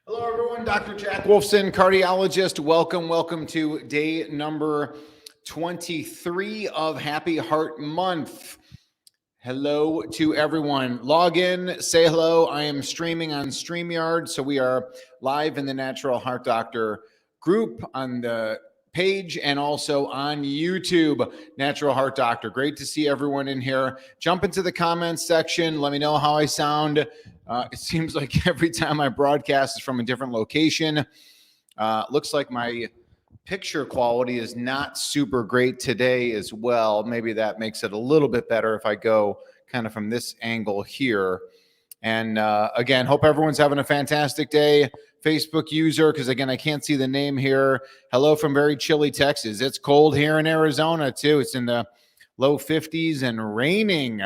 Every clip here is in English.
Hello, everyone. Dr. Jack Wolfson, cardiologist. Welcome to day number 23 of Happy Heart Month. Hello to everyone. Log in, say hello. I am streaming on StreamYard, so we are live in the Natural Heart Doctor group on the page and also on YouTube, Natural Heart Doctor. Great to see everyone in here. Jump into the comments section. Let me know how I sound. It seems like every time I broadcast is from a different location. Looks like my picture quality is not super great today as well. Maybe that makes it a little bit better if I go kind of from this angle here. And again, hope everyone's having a fantastic day. Facebook user, because again, I can't see the name here. Hello from very chilly Texas. It's cold here in Arizona too. It's in the low 50s and raining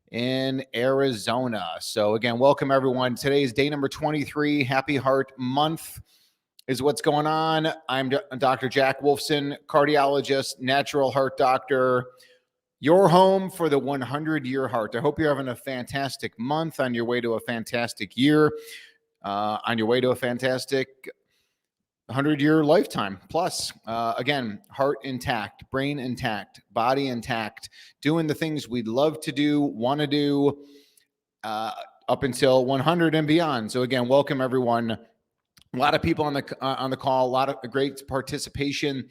in Arizona. So again, welcome everyone. Today is day number 23. Happy Heart Month is what's going on. I'm Dr. Jack Wolfson, cardiologist, natural heart doctor. Your home for the 100-year heart. I hope you're having a fantastic month, on your way to a fantastic year, on your way to a fantastic 100-year lifetime plus. Again, heart intact, brain intact, body intact, doing the things we'd love to do, want to do up until 100 and beyond. So again, welcome everyone. A lot of people on the call, a lot of great participation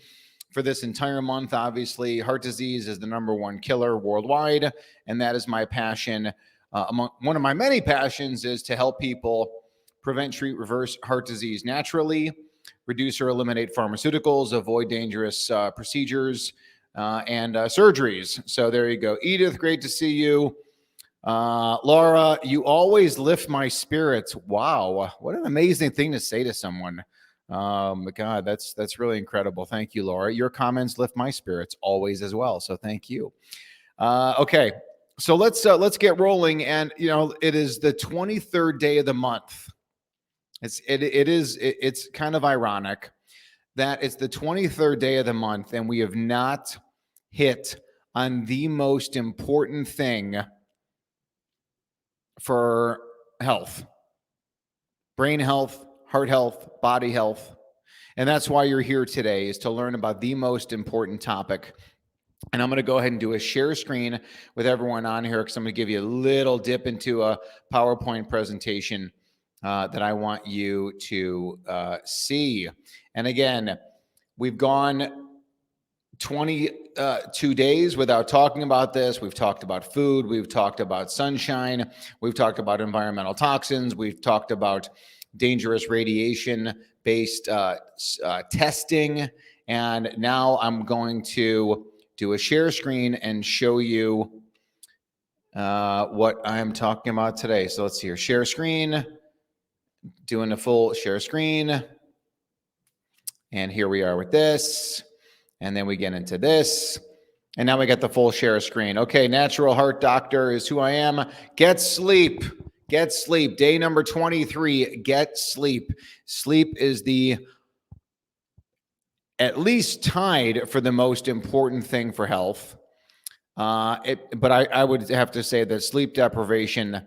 for this entire month. Obviously, heart disease is the #1 killer worldwide, and that is my passion. One of my many passions is to help people prevent, treat, reverse heart disease naturally, reduce or eliminate pharmaceuticals, avoid dangerous procedures and surgeries. So there you go. Edith, great to see you. Laura, you always lift my spirits. Wow, what an amazing thing to say to someone. God, that's really incredible. Thank you, Laura. Your comments lift my spirits always as well. So thank you. Okay, so let's get rolling. And it is the 23rd day of the month. It's kind of ironic that it's the 23rd day of the month and we have not hit on the most important thing for health: brain health, heart health, body health. And that's why you're here today, is to learn about the most important topic. And I'm going to go ahead and do a share screen with everyone on here, because I'm going to give you a little dip into a PowerPoint presentation that I want you to see. And again, we've gone 22 days without talking about this. We've talked about food. We've talked about sunshine. We've talked about environmental toxins. We've talked about dangerous radiation-based testing. And now I'm going to do a share screen and show you what I'm talking about today. So let's see here. Share screen. Doing a full share screen. And here we are with this. And then we get into this. And now we get the full share screen. Okay, Natural Heart Doctor is who I am. Get sleep. Get sleep. Day number 23. Get sleep. Sleep is at least tied for the most important thing for health. But I would have to say that sleep deprivation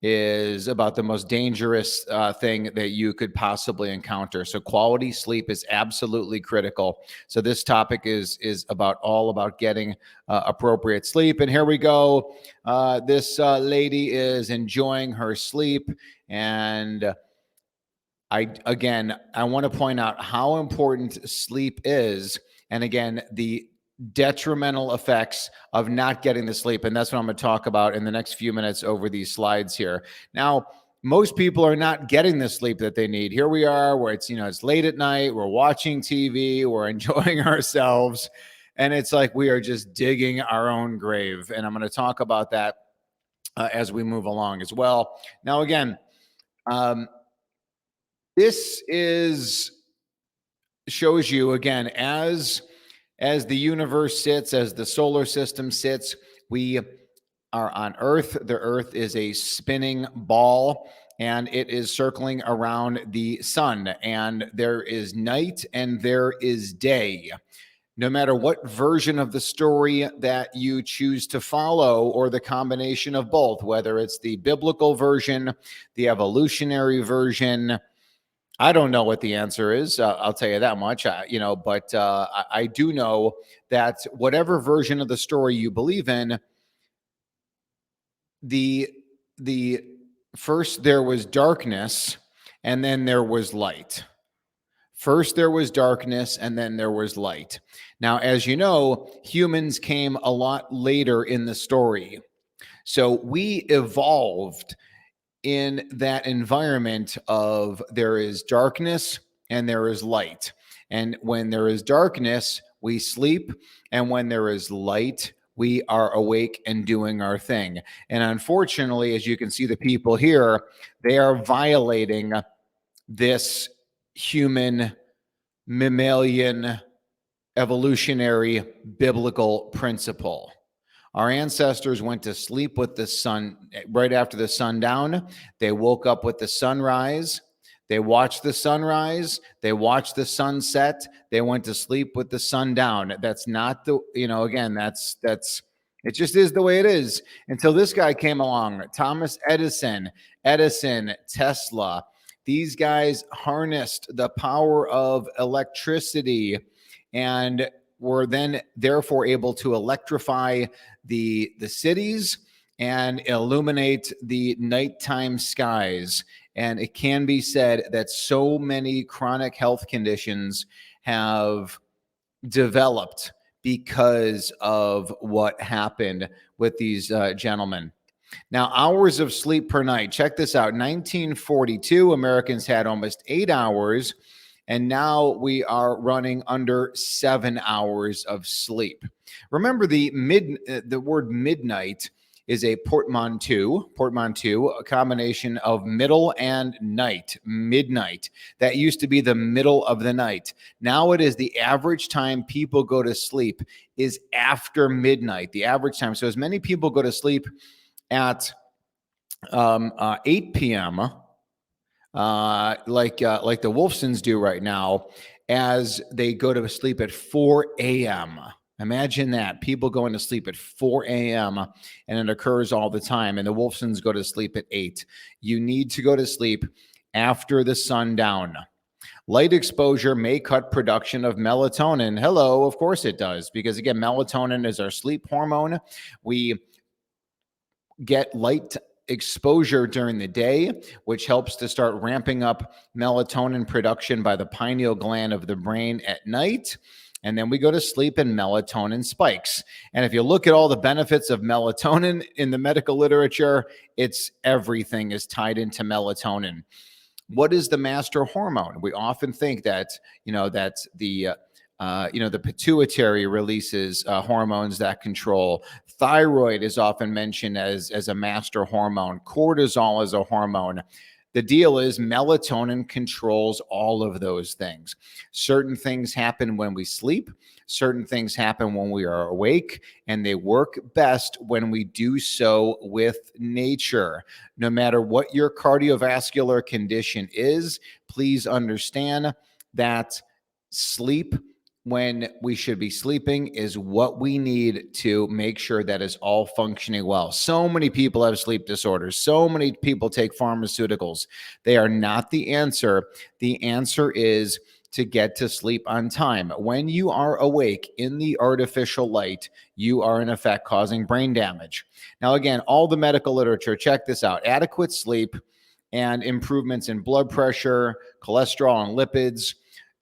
is about the most dangerous thing that you could possibly encounter. So quality sleep is absolutely critical. So this topic is all about getting appropriate sleep. And here we go. This lady is enjoying her sleep. And I want to point out how important sleep is. And again, the detrimental effects of not getting the sleep. And that's what I'm going to talk about in the next few minutes over these slides here. Now, most people are not getting the sleep that they need. Here we are, where it's late at night, we're watching TV, we're enjoying ourselves, and it's like we are just digging our own grave. And I'm going to talk about that as we move along as well. Now, again, this shows you, again, as the universe sits, as the solar system sits, we are on Earth. The Earth is a spinning ball, and it is circling around the sun. And there is night and there is day. No matter what version of the story that you choose to follow, or the combination of both, whether it's the biblical version, the evolutionary version, I don't know what the answer is. I'll tell you that much. But I do know that whatever version of the story you believe in, the first there was darkness, and then there was light. First there was darkness, and then there was light. Now, as you know, humans came a lot later in the story. So we evolved in that environment of there is darkness and there is light. And when there is darkness, we sleep. And when there is light, we are awake and doing our thing. And unfortunately, as you can see, the people here, they are violating this human mammalian evolutionary biblical principle. Our ancestors went to sleep with the sun right after the sundown. They woke up with the sunrise. They watched the sunrise. They watched the sunset. They went to sleep with the sundown. That's not the, again, that's, it just is the way it is until this guy came along, Thomas Edison, Tesla. These guys harnessed the power of electricity and were then therefore able to electrify the cities and illuminate the nighttime skies. And it can be said that so many chronic health conditions have developed because of what happened with these gentlemen. Now, hours of sleep per night. Check this out. 1942, Americans had almost 8 hours. And now we are running under 7 hours of sleep. Remember, the word midnight is a portmanteau, a combination of middle and night, midnight. That used to be the middle of the night. Now it is the average time people go to sleep is after midnight, the average time. So as many people go to sleep at 8 p.m., like the Wolfsons do right now, as they go to sleep at 4 a.m. Imagine that. People going to sleep at 4 a.m. and it occurs all the time. And the Wolfsons go to sleep at 8. You need to go to sleep after the sundown. Light exposure may cut production of melatonin. Hello, of course it does. Because again, melatonin is our sleep hormone. We get light exposure during the day, which helps to start ramping up melatonin production by the pineal gland of the brain at night. And then we go to sleep and melatonin spikes. And if you look at all the benefits of melatonin in the medical literature, it's everything is tied into melatonin. What is the master hormone? We often think that, that's the pituitary releases hormones that control. Thyroid is often mentioned as a master hormone. Cortisol is a hormone. The deal is melatonin controls all of those things. Certain things happen when we sleep. Certain things happen when we are awake, and they work best when we do so with nature. No matter what your cardiovascular condition is, please understand that sleep when we should be sleeping is what we need to make sure that is all functioning well. So many people have sleep disorders. So many people take pharmaceuticals. They are not the answer. The answer is to get to sleep on time. When you are awake in the artificial light, you are in effect causing brain damage. Now, again, all the medical literature, check this out. Adequate sleep and improvements in blood pressure, cholesterol, and lipids.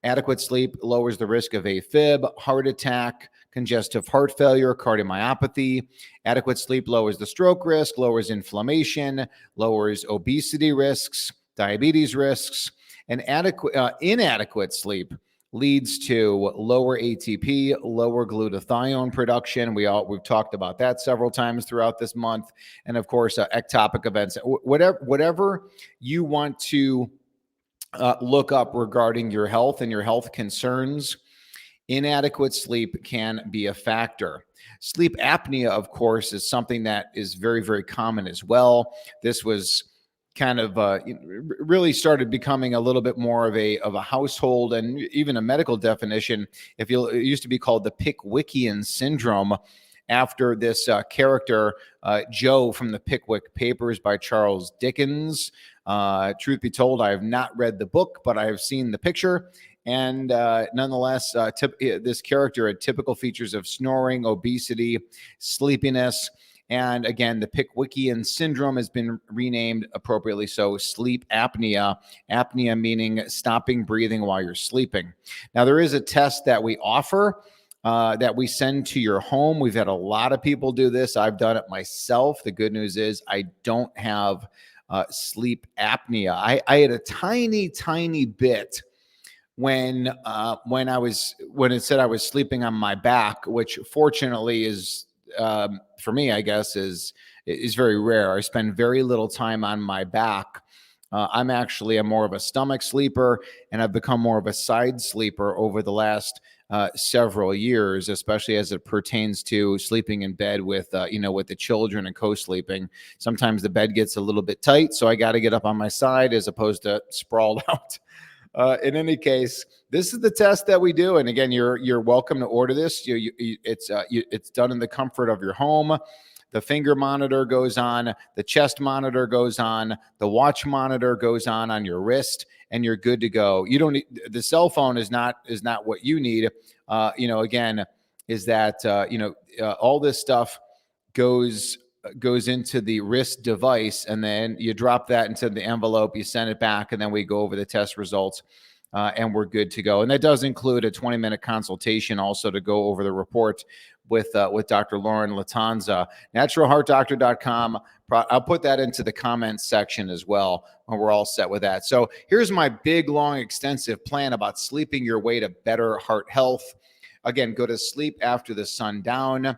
Adequate sleep lowers the risk of AFib, heart attack, congestive heart failure, cardiomyopathy. Adequate sleep lowers the stroke risk, lowers inflammation, lowers obesity risks, diabetes risks. And inadequate sleep leads to lower ATP, lower glutathione production. We've talked about that several times throughout this month. And of course, ectopic events. Whatever you want to look up regarding your health and your health concerns, inadequate sleep can be a factor. Sleep apnea, of course, is something that is very, very common as well. This was kind of really started becoming a little bit more of a household and even a medical definition. It used to be called the Pickwickian syndrome, after this character, Joe from the Pickwick Papers by Charles Dickens. Truth be told, I have not read the book, but I have seen the picture. And nonetheless, this character had typical features of snoring, obesity, sleepiness. And again, the Pickwickian syndrome has been renamed appropriately. So sleep apnea, apnea meaning stopping breathing while you're sleeping. Now, there is a test that we offer that we send to your home. We've had a lot of people do this. I've done it myself. The good news is I don't have sleep apnea. I had a tiny bit when it said I was sleeping on my back, which fortunately is for me, I guess, is very rare. I spend very little time on my back. I'm more of a stomach sleeper, and I've become more of a side sleeper over the last several years, especially as it pertains to sleeping in bed with with the children and co-sleeping. Sometimes the bed gets a little bit tight, so I got to get up on my side as opposed to sprawled out. In any case, this is the test that we do, and again, you're welcome to order this. It's done in the comfort of your home. The finger monitor goes on, the chest monitor goes on, the watch monitor goes on your wrist, and you're good to go. You don't need the cell phone is not what you need. Again, is that all this stuff goes into the wrist device, and then you drop that into the envelope, you send it back, and then we go over the test results, and we're good to go. And that does include a 20-minute consultation also to go over the report with Dr. Lauren Latanza. naturalheartdoctor.com. I'll put that into the comments section as well when we're all set with that. So here's my big, long, extensive plan about sleeping your way to better heart health. Again, go to sleep after the sundown.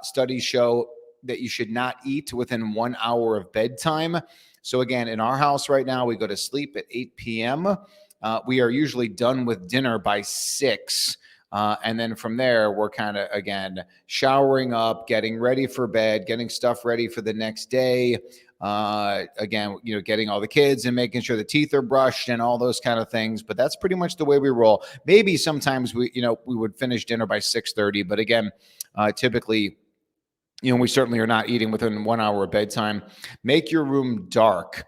Studies show that you should not eat within 1 hour of bedtime. So again, in our house right now, we go to sleep at 8 p.m. We are usually done with dinner by 6. And then from there, we're kind of, again, showering up, getting ready for bed, getting stuff ready for the next day. Again, getting all the kids and making sure the teeth are brushed and all those kind of things. But that's pretty much the way we roll. Maybe sometimes we would finish dinner by 6:30. But again, typically, we certainly are not eating within 1 hour of bedtime. Make your room dark.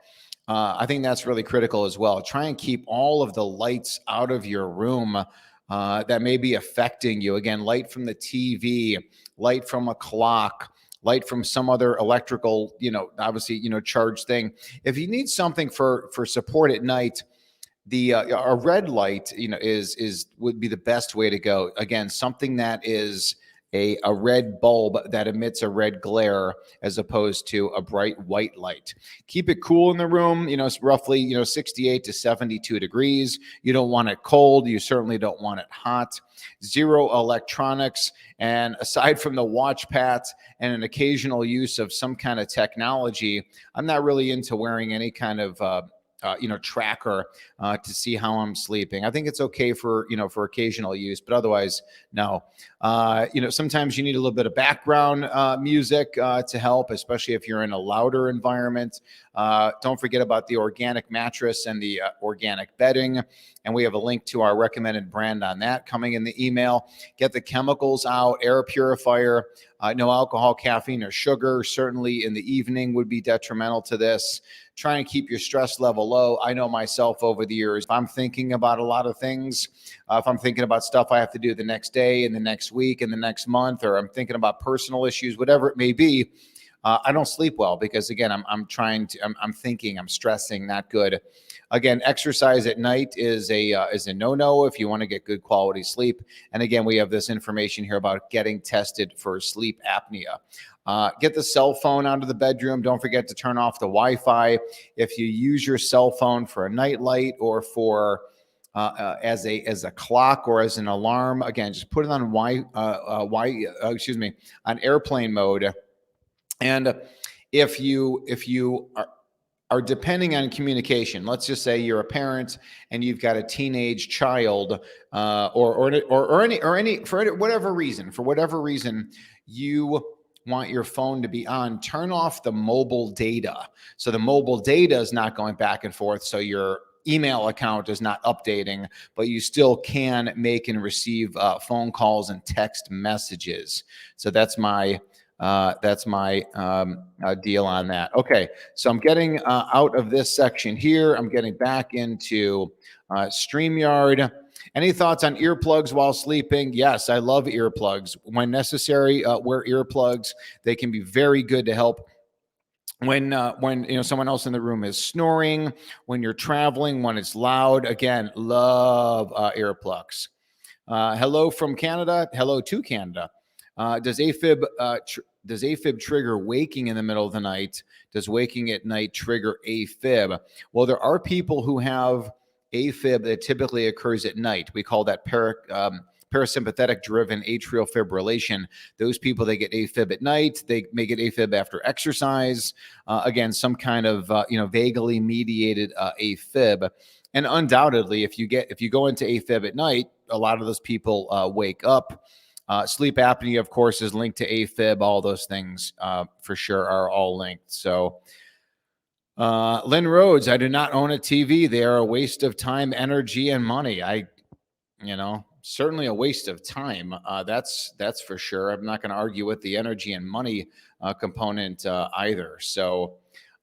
I think that's really critical as well. Try and keep all of the lights out of your room that may be affecting you. Again, light from the TV, light from a clock, light from some other electrical, obviously, charged thing. If you need something for support at night, a red light, would be the best way to go. Again, something that is a red bulb that emits a red glare as opposed to a bright white light. Keep it cool in the room. It's roughly 68 to 72 degrees. You don't want it cold. You certainly don't want it hot. Zero electronics. And aside from the watch pads and an occasional use of some kind of technology, I'm not really into wearing any kind of tracker to see how I'm sleeping. I think it's okay for occasional use, but otherwise, no. Sometimes you need a little bit of background music to help, especially if you're in a louder environment. Don't forget about the organic mattress and the organic bedding. And we have a link to our recommended brand on that coming in the email. Get the chemicals out, air purifier, no alcohol, caffeine, or sugar. Certainly in the evening would be detrimental to this. Try and keep your stress level low. I know myself over the years, if I'm thinking about a lot of things, if I'm thinking about stuff I have to do the next day and the next week and the next month, or I'm thinking about personal issues, whatever it may be, I don't sleep well because, again, I'm thinking, I'm stressing, not good. Again, exercise at night is a no-no if you want to get good quality sleep. And again, we have this information here about getting tested for sleep apnea. Get the cell phone out of the bedroom. Don't forget to turn off the Wi-Fi. If you use your cell phone for a night light or for as a clock or as an alarm, again, just put it on on airplane mode. And if you are depending on communication, let's just say you're a parent and you've got a teenage child, or for whatever reason, you want your phone to be on, turn off the mobile data. So the mobile data is not going back and forth. So your email account is not updating, but you still can make and receive phone calls and text messages. So that's my That's my deal on that. Okay, so I'm getting out of this section here. I'm getting back into StreamYard. Any thoughts on earplugs while sleeping? Yes, I love earplugs. When necessary, wear earplugs. They can be very good to help when someone else in the room is snoring, when you're traveling, when it's loud. Again, love earplugs. Hello from Canada. Hello to Canada. Does AFib trigger waking in the middle of the night? Does waking at night trigger AFib? Well, there are people who have AFib that typically occurs at night. We call that parasympathetic driven atrial fibrillation. Those people, they get AFib at night. They may get AFib after exercise. Again, some kind of vaguely mediated AFib. And undoubtedly, if you go into AFib at night, a lot of those people wake up. Sleep apnea, of course, is linked to AFib. All those things for sure are all linked. So Lynn Rhodes, I do not own a TV. They are a waste of time, energy, and money. Certainly a waste of time. That's for sure. I'm not going to argue with the energy and money component either. So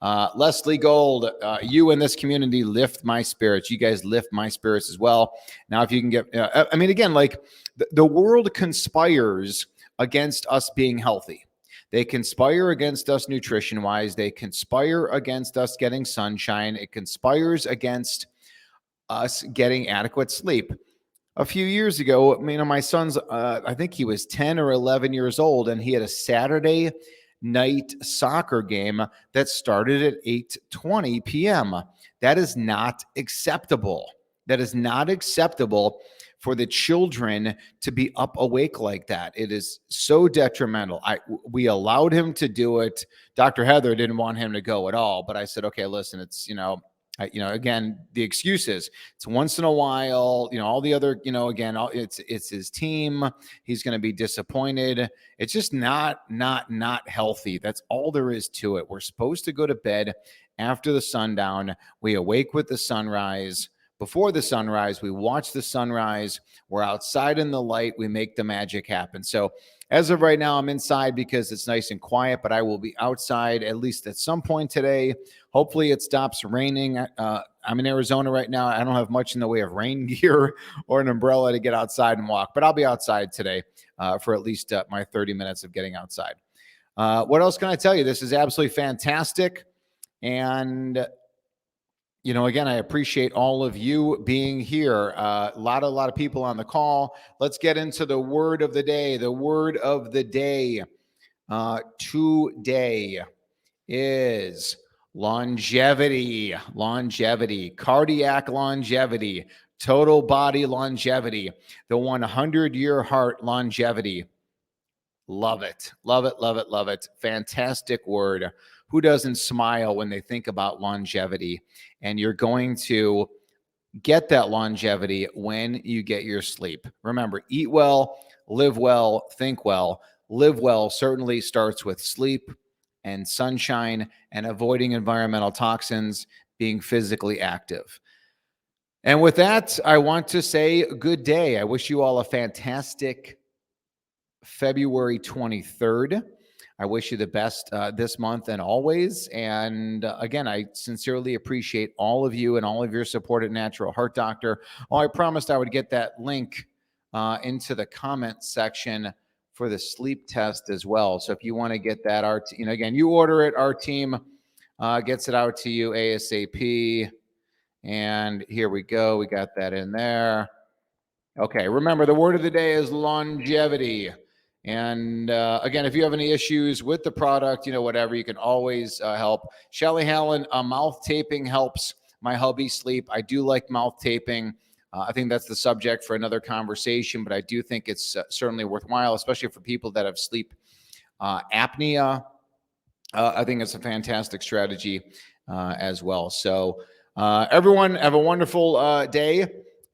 Leslie Gold, you in this community lift my spirits. You guys lift my spirits as well. Now, if you can get, again, like the world conspires against us being healthy. They conspire against us nutrition-wise. They conspire against us getting sunshine. It conspires against us getting adequate sleep. A few years ago, my son's, I think he was 10 or 11 years old, and he had a Saturday night soccer game that started at 8:20 p.m. That is not acceptable. That is not acceptable for the children to be up awake like that. It is so detrimental. We allowed him to do it. Dr. Heather didn't want him to go at all, but I said, okay, listen, it's, again, the excuses. It's once in a while, all the other, again, it's his team. He's going to be disappointed. It's just not healthy. That's all there is to it. We're supposed to go to bed after the sundown. We awake with the sunrise. Before the sunrise, we watch the sunrise. We're outside in the light. We make the magic happen. So as of right now, I'm inside because it's nice and quiet, but I will be outside at least at some point today. Hopefully it stops raining. I'm in Arizona right now. I don't have much in the way of rain gear or an umbrella to get outside and walk, but I'll be outside today for at least my 30 minutes of getting outside. What else can I tell you? This is absolutely fantastic. And again, I appreciate all of you being here. A lot of people on the call. Let's get into the word of the day. The word of the day today is longevity, cardiac longevity, total body longevity, the 100-year heart longevity. Love it. Love it. Love it. Love it. Fantastic word. Who doesn't smile when they think about longevity? And you're going to get that longevity when you get your sleep. Remember, eat well, live well, think well. Live well certainly starts with sleep and sunshine and avoiding environmental toxins, being physically active. And with that, I want to say good day. I wish you all a fantastic February 23rd. I wish you the best this month and always. And again, I sincerely appreciate all of you and all of your support at Natural Heart Doctor. Oh, I promised I would get that link into the comment section for the sleep test as well. So if you want to get that, again, you order it, our team gets it out to you ASAP. And here we go. We got that in there. Okay, remember the word of the day is longevity. And again, if you have any issues with the product, whatever, you can always help. Shelly Hallen, mouth taping helps my hubby sleep. I do like mouth taping. I think that's the subject for another conversation, but I do think it's certainly worthwhile, especially for people that have sleep apnea. I think it's a fantastic strategy as well. So everyone have a wonderful day.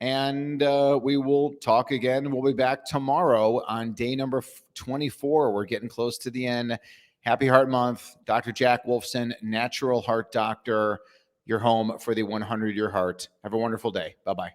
And we will talk again. We'll be back tomorrow on day number 24. We're getting close to the end. Happy Heart Month. Dr. Jack Wolfson, Natural Heart Doctor, your home for the 100-year heart. Have a wonderful day. Bye-bye.